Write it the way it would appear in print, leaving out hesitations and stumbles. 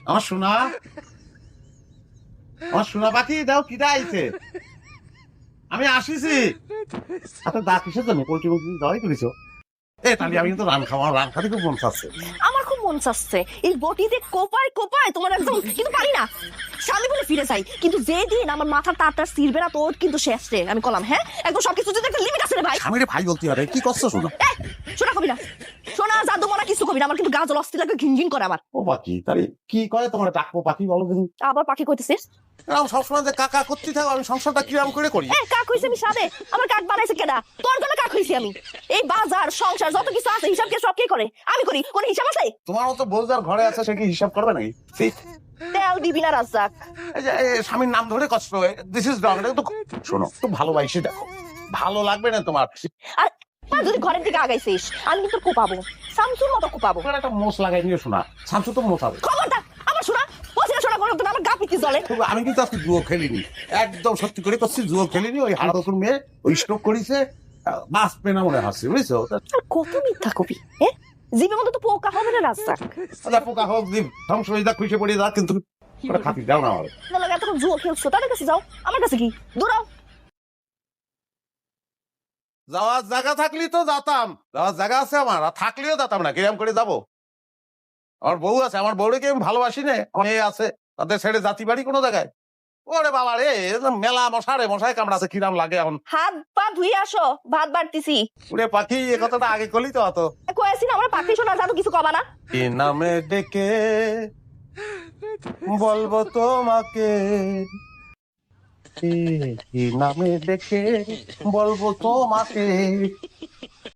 আমার সোনা, আমার সোনা পাখি দাও, কিটা আইছে, আমি আসিছি। আচ্ছা দা কিসের জন্য পোল্ট্রি মুরগি দাওয়াই করেছো? এ তাহলে আমি কিন্তু রান খাওয়া, রান খাতে খুব মন চাচ্ছে। আমার খুব মন চাচ্ছে এই বটিতে কোপায় কোপায় তোমার একদম, কিন্তু পারি না। স্বামী বলে ফিরে যাই, কিন্তু যেদিন আমার মাথার তারটা ছিড়বে না তোর কিন্তু শেষ রে। আমি কলাম হ্যাঁ, একদম সবকিছু যদি একটা লিমিট আছে রে ভাই। স্বামীরে ভাই বলতে পারে, কি করছো শোনো? শোনা কবি না, শোনা জাদু মনা কিছু কবি না, আমার কিন্তু গা জল অস্থির লাগে, ঘিন ঘিন করে আমার। ও পাখি তাহলে কি করে তোমার ডাকবো পাখি বলো দিন? আবার পাখি কইতেছিস? এরকম সবসময় যে কাকা করতে থাকো, আমি সংসারটা কিরাম করে করি? কাক হইছে আমি সাদে, আমার কাক বানাইছে কেডা? তোর জন্য কাক হইছি আমি। এই বাজার সংসার যত কিছু আছে হিসাব কে সব কে করে? আমি করি, কোন হিসাব আছে? তোমার মতো বউ যার ঘরে আছে সে কি হিসাব করবে নাকি? তেল দিবি না রাজ্জাক। এই যে স্বামীর নাম ধরে কষ্ট, দিস ইজ রং। শোনো একটু ভালোবাসি দেখো, ভালো লাগবে না তোমার? আর যদি ঘরের দিকে আগাইছিস আমি কিন্তু কোপাবো, শামসুর মতো কোপাবো। তোমার একটা মোষ লাগাই নিয়ে শোনা, শামসু তো মোছাবে। খবরদার আমার শোনা, বসে শোনা করো না, আমার গা পিটি জ্বলে। আমি কিন্তু আজকে জুয়ো খেলিনি, একদম সত্যি করে করছি, জুয়ো খেলিনি। ওই হারা নতুন মেয়ে ওই স্ট্রোক করেছে, বাঁচবে না মনে হচ্ছে, বুঝছো? আর কত মিথ্যা কবি, হ্যাঁ? জীবের মধ্যে তো পোকা হবে না রাজ্জাক। আচ্ছা পোকা হোক, জীব ধ্বংস হয়ে যাক, খুশি পড়ে যাক, কিন্তু ওটা খাতি দাও না আমার। লাগে এতক্ষণ জুয়ো খেলছো, তাদের কাছে যাও, আমার কাছে কি দূরাও। যাওয়ার জায়গা থাকলি তো যেতাম, যাওয়ার জায়গা আছে আমার, আর থাকলেও যেতাম না, কিরম করে যাবো? আমার বউ আছে, আমার বউকে আমি ভালোবাসি না, মেয়ে আছে, তাদের ছেড়ে জাতি বাড়ি কোনো জায়গায়? ওরে বাবা রে, মেলা মশারে, মশায় কামড়াছে, কিরাম লাগে এখন। হাত পা ধুই আসো, ভাত বাড়তিছি। ওরে পাখি, এ কথাটা আগে করলি তো অত। কয়েছি না আমার পাখি শোনা জাদু কিছু কবা না। কি নামে ডেকে বলবো তোমাকে, কি নামে ডেকে বলবো তোমাকে,